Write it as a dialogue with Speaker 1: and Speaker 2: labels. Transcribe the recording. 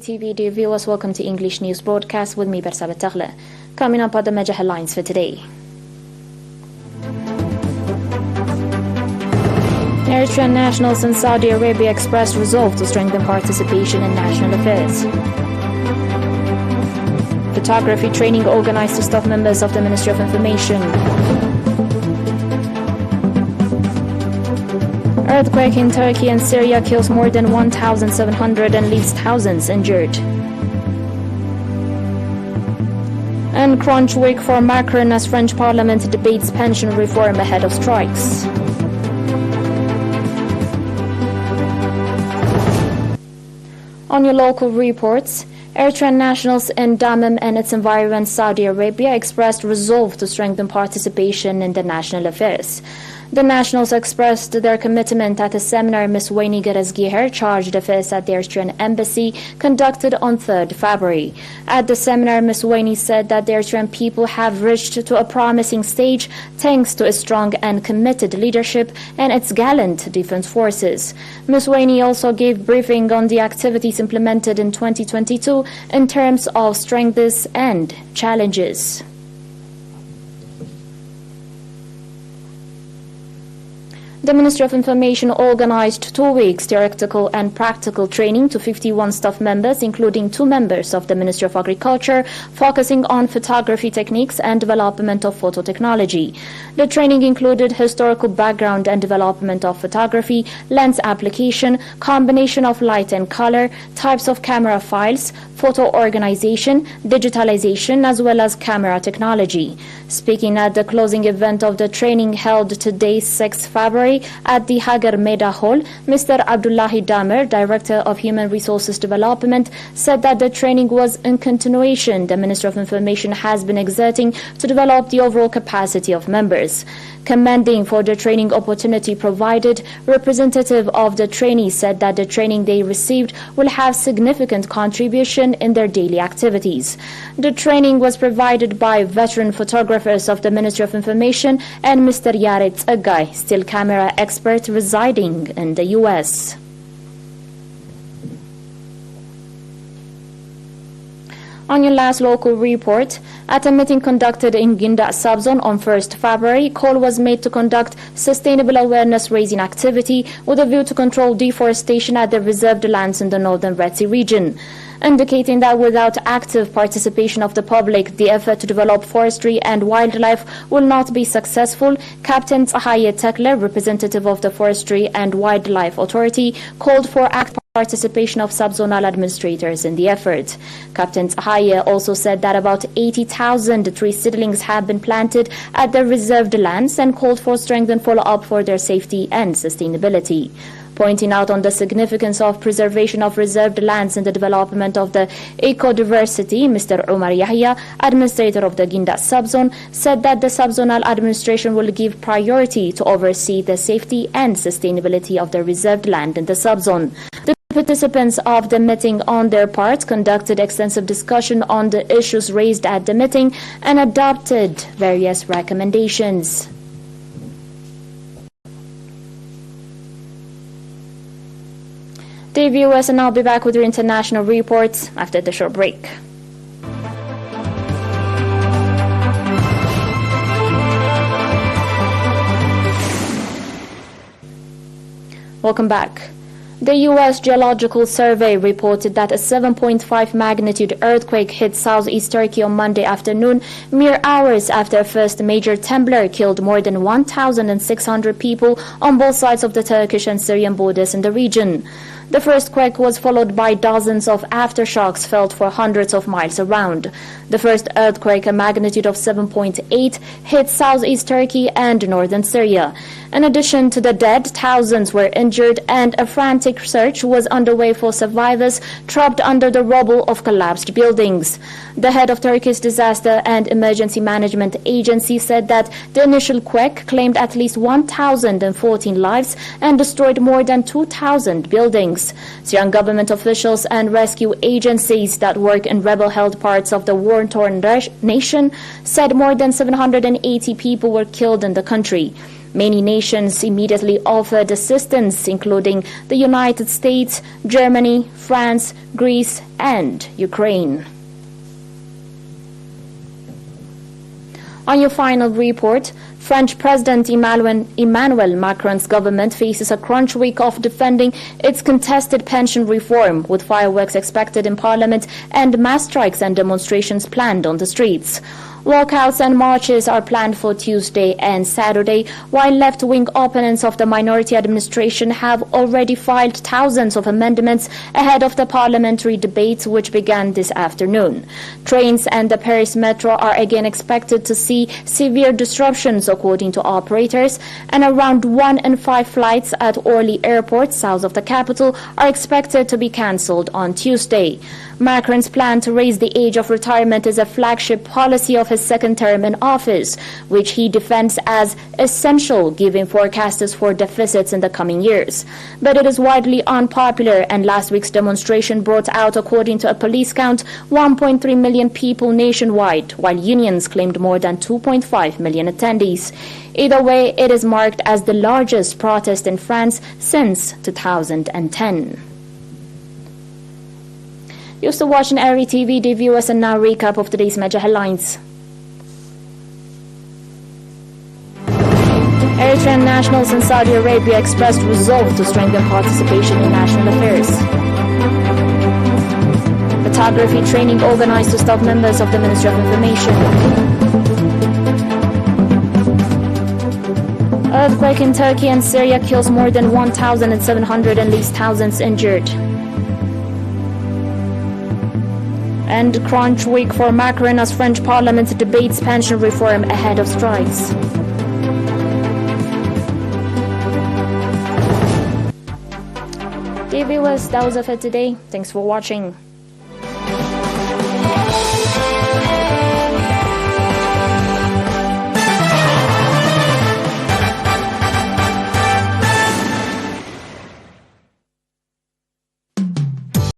Speaker 1: ERi-TV dear viewers, welcome to English News Broadcast with me, Bersaba Taghla. Coming up are the major headlines for today. Eritrean nationals in Saudi Arabia expressed resolve to strengthen participation in national affairs. Photography training organized to staff members of the Ministry of Information. Earthquake in Turkey and Syria kills more than 1,700 and leaves thousands injured. And crunch week for Macron as French Parliament debates pension reform ahead of strikes. On your local reports, Eritrean nationals in Dammam and its environment, Saudi Arabia, expressed resolve to strengthen participation in the national affairs. The nationals expressed their commitment at a seminar Ms. Wayne Gerazgiher, chargé d'affaires at the Eritrean embassy, conducted on 3rd February. At the seminar, Ms. Wayne said that the Eritrean people have reached to a promising stage thanks to its strong and committed leadership and its gallant defense forces. Ms. Wayne also gave briefing on the activities implemented in 2022 in terms of strengths and challenges. The Ministry of Information organized 2 weeks theoretical and practical training to 51 staff members, including 2 members of the Ministry of Agriculture, focusing on photography techniques and development of photo technology. The training included historical background and development of photography, lens application, combination of light and color, types of camera files, photo organization, digitalization, as well as camera technology. Speaking at the closing event of the training held today, 6 February, at the Hagar Meda Hall, Mr. Abdullahi Damer, Director of Human Resources Development, said that the training was in continuation the Ministry of Information has been exerting to develop the overall capacity of members. Commending for the training opportunity provided, representative of the trainees said that the training they received will have significant contribution in their daily activities. The training was provided by veteran photographers of the Ministry of Information and Mr. ERi-TV, still camera expert residing in the U.S. On your last local report, at a meeting conducted in Ginda subzone on 1st February, call was made to conduct sustainable awareness-raising activity with a view to control deforestation at the reserved lands in the northern Red Sea region, indicating that without active participation of the public, the effort to develop forestry and wildlife will not be successful. Captain Tsahaye Tekler, representative of the Forestry and Wildlife Authority, called for active participation of subzonal administrators in the effort. Captain Tsahaye also said that about 80,000 tree seedlings have been planted at the reserved lands and called for strengthened follow-up for their safety and sustainability. Pointing out on the significance of preservation of reserved lands in the development of the ecodiversity, Mr. Omar Yahya, administrator of the Ginda subzone, said that the subzonal administration will give priority to oversee the safety and sustainability of the reserved land in the subzone. The participants of the meeting on their part conducted extensive discussion on the issues raised at the meeting and adopted various recommendations. Dear viewers, and I'll be back with your international reports after the short break. Welcome back. The U.S. Geological Survey reported that a 7.5 magnitude earthquake hit southeast Turkey on Monday afternoon, mere hours after a first major trembler killed more than 1,600 people on both sides of the Turkish and Syrian borders in the region. The first quake was followed by dozens of aftershocks felt for hundreds of miles around. The first earthquake, a magnitude of 7.8, hit southeast Turkey and northern Syria. In addition to the dead, thousands were injured and a frantic search was underway for survivors trapped under the rubble of collapsed buildings. The head of Turkey's Disaster and Emergency Management Agency said that the initial quake claimed at least 1,014 lives and destroyed more than 2,000 buildings. Syrian government officials and rescue agencies that work in rebel-held parts of the war-torn nation said more than 780 people were killed in the country. Many nations immediately offered assistance, including the United States, Germany, France, Greece, and Ukraine. On your final report, French President Emmanuel Macron's government faces a crunch week of defending its contested pension reform, with fireworks expected in Parliament and mass strikes and demonstrations planned on the streets. Walkouts and marches are planned for Tuesday and Saturday, while left-wing opponents of the minority administration have already filed thousands of amendments ahead of the parliamentary debates which began this afternoon. Trains and the Paris metro are again expected to see severe disruptions, according to operators, and around 1 in 5 flights at Orly Airport, south of the capital, are expected to be cancelled on Tuesday. Macron's plan to raise the age of retirement is a flagship policy of his second term in office, which he defends as essential given forecasters for deficits in the coming years. But it is widely unpopular, and last week's demonstration brought out, according to a police count, 1.3 million people nationwide, while unions claimed more than 2.5 million attendees. Either way, it is marked as the largest protest in France since 2010. You're still watching ERi-TV, the viewers, and now recap of today's major headlines. Eritrean nationals in Saudi Arabia expressed resolve to strengthen participation in national affairs. Photography training organized to staff members of the Ministry of Information. Earthquake in Turkey and Syria kills more than 1,700 and leaves thousands injured. And crunch week for Macron as French Parliament debates pension reform ahead of strikes. Dear viewers, that was it for today. Thanks for watching.